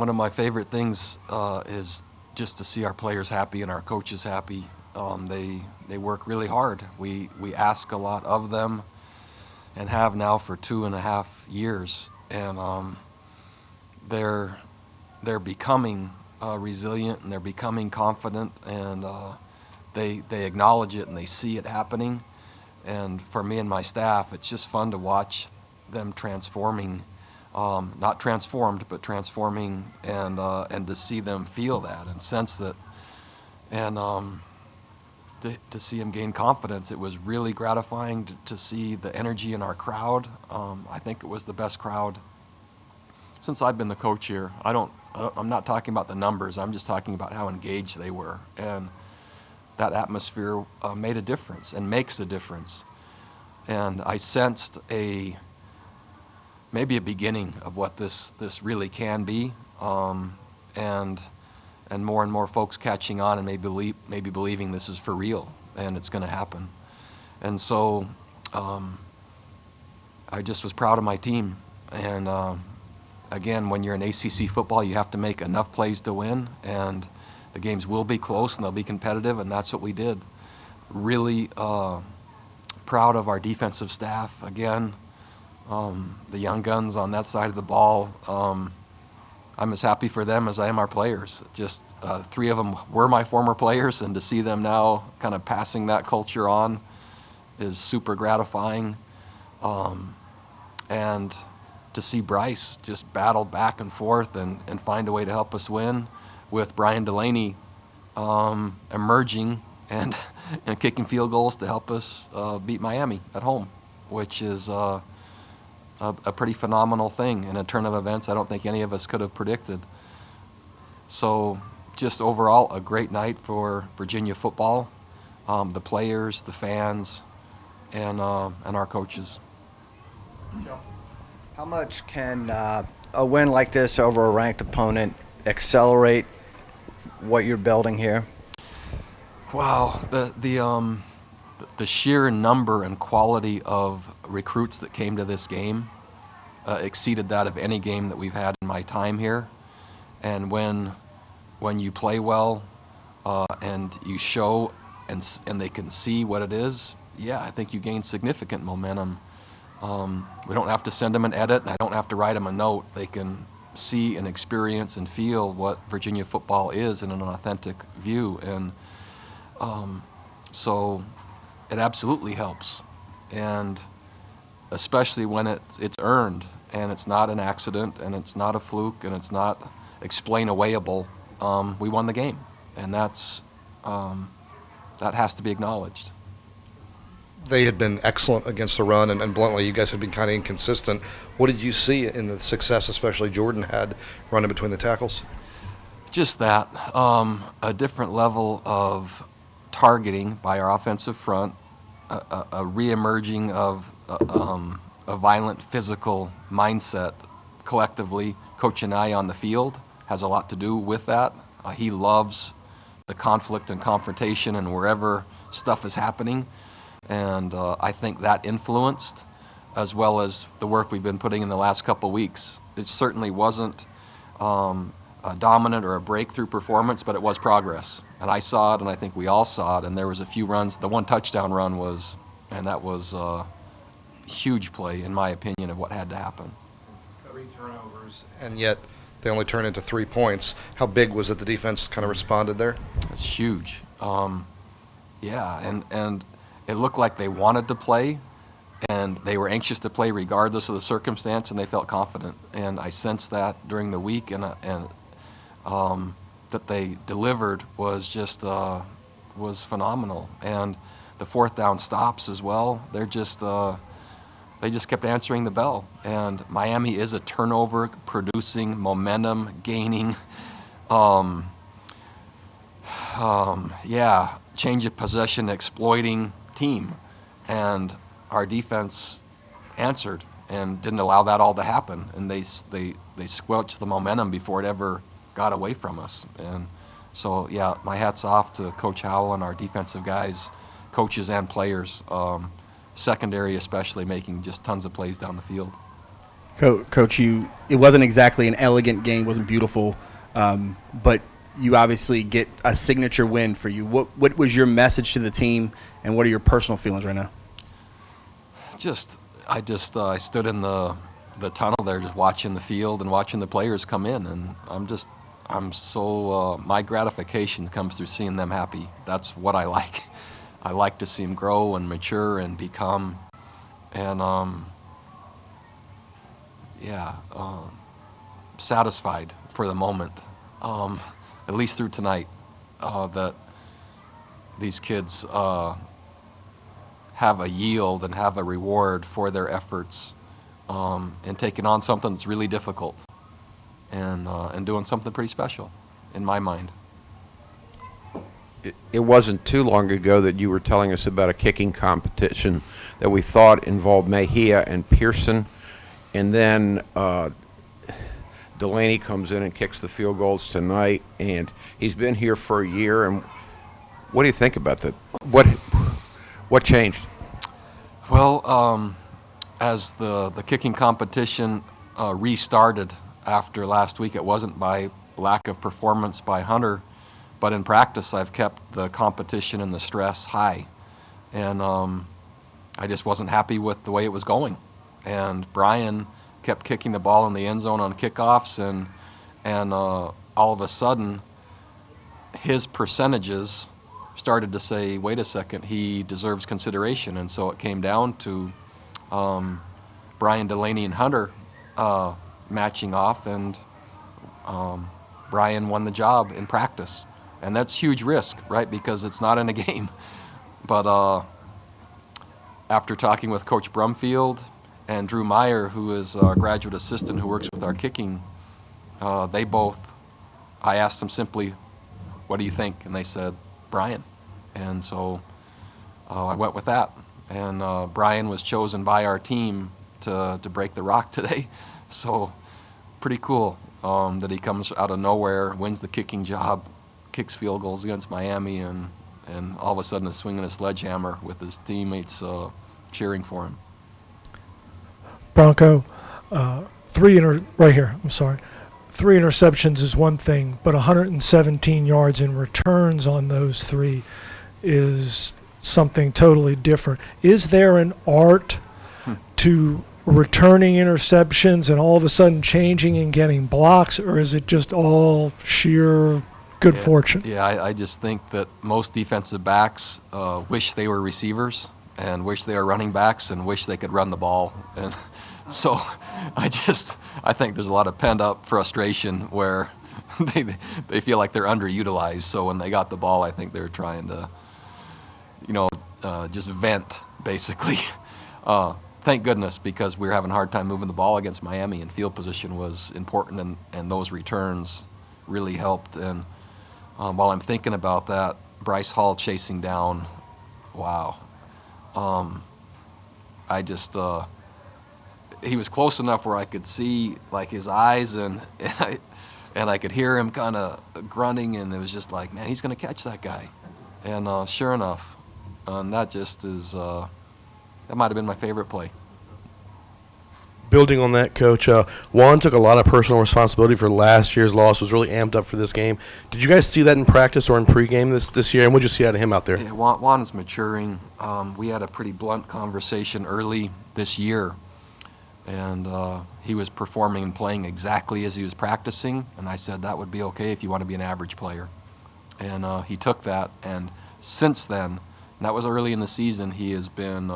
one of my favorite things is just to see our players happy and our coaches happy. They work really hard. We ask a lot of them, and have now for 2.5 years, and they're becoming resilient, and they're becoming confident, and they acknowledge it and they see it happening. And for me and my staff, it's just fun to watch them transforming. Not transformed, but transforming, and to see them feel that and sense it, and to see them gain confidence. It was really gratifying to see the energy in our crowd. I think it was the best crowd since I've been the coach here. I'm not talking about the numbers. I'm just talking about how engaged they were, and that atmosphere made a difference and makes a difference. And I sensed maybe a beginning of what this really can be, and more folks catching on and maybe believing this is for real and it's going to happen. And so I just was proud of my team. And again, when you're in ACC football, you have to make enough plays to win, and the games will be close and they'll be competitive, and that's what we did. Really proud of our defensive staff again. The young guns on that side of the ball, I'm as happy for them as I am our players. Just 3 of them were my former players, and to see them now kind of passing that culture on is super gratifying. And to see Bryce just battle back and forth and find a way to help us win, with Brian Delaney emerging and kicking field goals to help us beat Miami at home, which is a pretty phenomenal thing in a turn of events I don't think any of us could have predicted. So just overall, a great night for Virginia football, the players, the fans, and our coaches. How much can a win like this over a ranked opponent accelerate what you're building here? Wow, the sheer number and quality of recruits that came to this game exceeded that of any game that we've had in my time here. And when you play well and you show and they can see what it is, yeah, I think you gain significant momentum. We don't have to send them an edit, and I don't have to write them a note. They can see and experience and feel what Virginia football is in an authentic view. And so it absolutely helps, and especially when it's earned and it's not an accident and it's not a fluke and it's not explain-awayable. We won the game, and that has to be acknowledged. They had been excellent against the run, and bluntly, you guys had been kind of inconsistent. What did you see in the success, especially Jordan had running between the tackles? Just that, a different level of targeting by our offensive front, a re-emerging of a violent physical mindset collectively. Coach and I on the field has a lot to do with that. He loves the conflict and confrontation and wherever stuff is happening. And I think that influenced, as well as the work we've been putting in the last couple weeks. It certainly wasn't a dominant or a breakthrough performance, but it was progress. And I saw it, and I think we all saw it, and there was a few runs. The one touchdown run was, and that was a huge play, in my opinion, of what had to happen. 3 turnovers, and yet they only turned into 3 points. How big was it the defense kind of responded there? It's huge. Yeah, and it looked like they wanted to play, and they were anxious to play regardless of the circumstance, and they felt confident. And I sensed that during the week, and that they delivered was just was phenomenal. And the 4th down stops as well. They just kept answering the bell. And Miami is a turnover-producing, momentum-gaining, change of possession, exploiting team, and our defense answered and didn't allow that all to happen, and they squelched the momentum before it ever got away from us. And so yeah, my hat's off to Coach Howell and our defensive guys, coaches and players, secondary especially, making just tons of plays down the field. Coach, it wasn't exactly an elegant game, wasn't beautiful, but you obviously get a signature win for you. What was your message to the team, and what are your personal feelings right now? I stood in the tunnel there, just watching the field and watching the players come in, and my gratification comes through seeing them happy. That's what I like. I like to see them grow and mature and become, and satisfied for the moment, at least through tonight, that these kids have a yield and have a reward for their efforts, and taking on something that's really difficult, and doing something pretty special, in my mind. It wasn't too long ago that you were telling us about a kicking competition that we thought involved Mejia and Pearson, and then Delaney comes in and kicks the field goals tonight, and he's been here for a year. And what do you think about that? What changed? Well, as the kicking competition restarted after last week, it wasn't by lack of performance by Hunter, but in practice I've kept the competition and the stress high, and I just wasn't happy with the way it was going. And Brian kept kicking the ball in the end zone on kickoffs, and all of a sudden his percentages started to say, wait a second, he deserves consideration. And so it came down to Brian, Delaney, and Hunter matching off, and Brian won the job in practice. And that's huge risk, right, because it's not in a game. But after talking with Coach Brumfield and Drew Meyer, who is our graduate assistant who works with our kicking, I asked them simply, what do you think? And they said, Brian. And so I went with that. And Brian was chosen by our team to break the rock today. So pretty cool that he comes out of nowhere, wins the kicking job, kicks field goals against Miami, and all of a sudden is swinging a sledgehammer with his teammates cheering for him. Bronco, right here, I'm sorry. 3 interceptions is one thing, but 117 yards in returns on those 3 is something totally different. Is there an art to returning interceptions and all of a sudden changing and getting blocks, or is it just all sheer good fortune? Yeah, I just think that most defensive backs wish they were receivers and wish they were running backs and wish they could run the ball. And so I think there's a lot of pent-up frustration where they feel like they're underutilized. So when they got the ball, I think they're trying to, just vent, basically. Thank goodness, because we were having a hard time moving the ball against Miami, and field position was important, and those returns really helped. And while I'm thinking about that, Bryce Hall chasing down, wow. He was close enough where I could see like his eyes, and I could hear him kind of grunting, and it was just like, man, he's going to catch that guy. And sure enough, that just is that might have been my favorite play. Building on that, Coach, Juan took a lot of personal responsibility for last year's loss, was really amped up for this game. Did you guys see that in practice or in pregame this year, and what did you see out of him out there? Yeah, Juan is maturing. We had a pretty blunt conversation early this year, and he was performing and playing exactly as he was practicing, and I said that would be okay if you want to be an average player. And he took that, and since then, and that was early in the season, he has been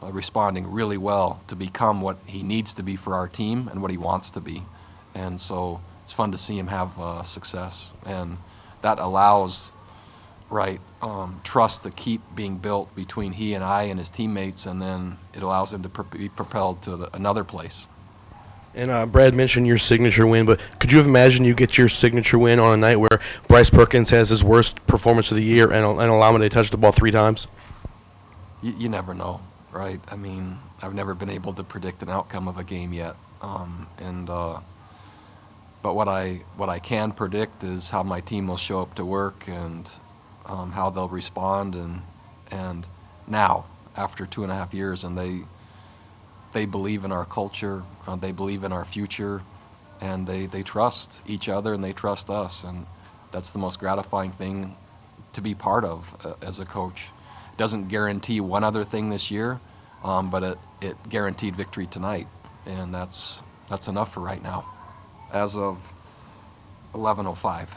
responding really well to become what he needs to be for our team and what he wants to be. And so it's fun to see him have success, and that allows trust to keep being built between he and I and his teammates, and then it allows him to be propelled to another place. And Brad mentioned your signature win, but could you have imagined you get your signature win on a night where Bryce Perkins has his worst performance of the year and allow him to touch the ball 3 times? You never know, right? I mean, I've never been able to predict an outcome of a game yet, but what I can predict is how my team will show up to work, and how they'll respond, and now after 2.5 years, and they believe in our culture, they believe in our future, and they trust each other and they trust us, and that's the most gratifying thing to be part of as a coach. It doesn't guarantee one other thing this year, but it guaranteed victory tonight, and that's enough for right now, as of 11:05.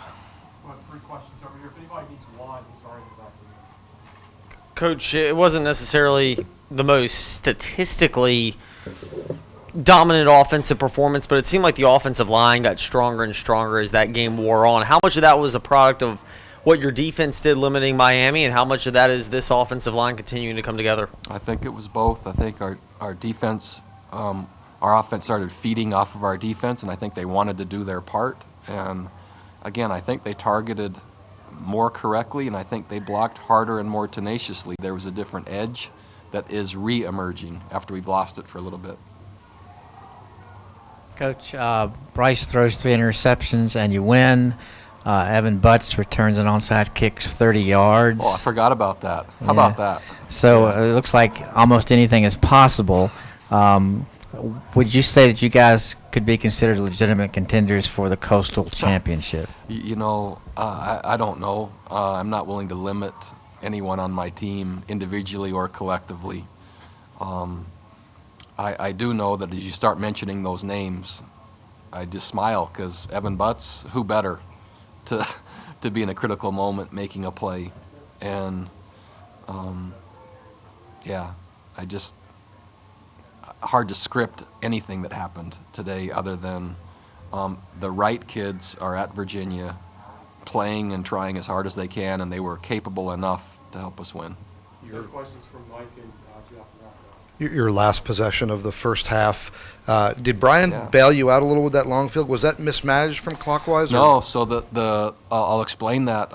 Three questions over here. If anybody needs wine, he's already about to. Coach, it wasn't necessarily the most statistically dominant offensive performance, but it seemed like the offensive line got stronger and stronger as that game wore on. How much of that was a product of what your defense did limiting Miami, and how much of that is this offensive line continuing to come together? I think it was both. I think our defense, our offense started feeding off of our defense, and I think they wanted to do their part. And again, I think they targeted more correctly, and I think they blocked harder and more tenaciously. There was a different edge that is re-emerging after we've lost it for a little bit. Coach, Bryce throws 3 interceptions and you win. Evan Butts returns an onside kick 30 yards. Oh, I forgot about that. How about that? So it looks like almost anything is possible. Would you say that you guys could be considered legitimate contenders for the Coastal Championship? I don't know. I'm not willing to limit anyone on my team individually or collectively. I do know that as you start mentioning those names, I just smile, because Evan Butts, who better to be in a critical moment making a play. And hard to script anything that happened today other than the right kids are at Virginia playing and trying as hard as they can, and they were capable enough to help us win. Your questions from Mike and Jeff. Your last possession of the first half, did Brian bail you out a little with that long field? Was that mismanaged from clockwise? No, so I'll explain that.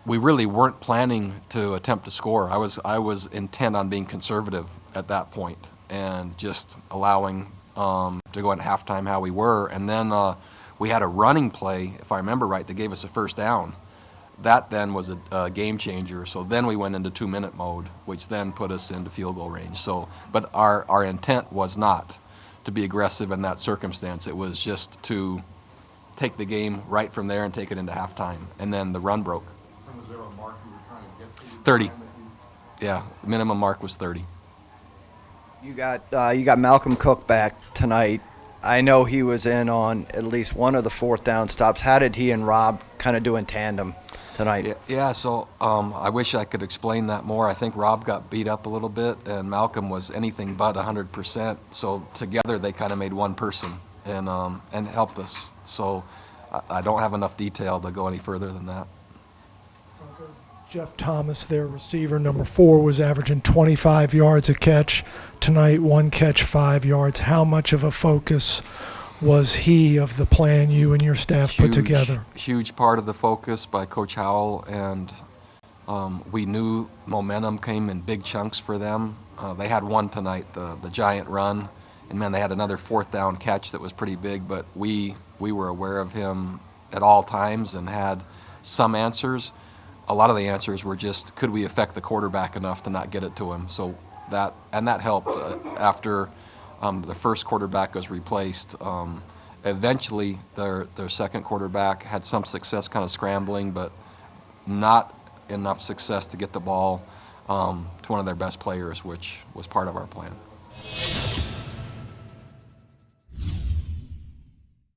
We really weren't planning to attempt to score. I was intent on being conservative at that point and just allowing to go at halftime how we were. And then we had a running play, if I remember right, that gave us a first down. That then was a game changer. So then we went into 2-minute mode, which then put us into field goal range. So, but our intent was not to be aggressive in that circumstance. It was just to take the game right from there and take it into halftime. And then the run broke. And was there a mark you were trying to get to? 30. Yeah, minimum mark was 30. You got Malcolm Cook back tonight. I know he was in on at least one of the fourth down stops. How did he and Rob kind of do in tandem tonight? Yeah, so I wish I could explain that more. I think Rob got beat up a little bit, and Malcolm was anything but 100%. So together they kind of made one person and helped us. So I don't have enough detail to go any further than that. Jeff Thomas, their receiver, number 4, was averaging 25 yards a catch. Tonight, 1 catch, 5 yards. How much of a focus was he of the plan you and your staff put together? Huge part of the focus by Coach Howell, and we knew momentum came in big chunks for them. They had one tonight, the giant run, and man, they had another fourth down catch that was pretty big, but we were aware of him at all times and had some answers. A lot of the answers were just, could we affect the quarterback enough to not get it to him? So that helped after the first quarterback was replaced. Eventually, their second quarterback had some success kind of scrambling, but not enough success to get the ball to one of their best players, which was part of our plan.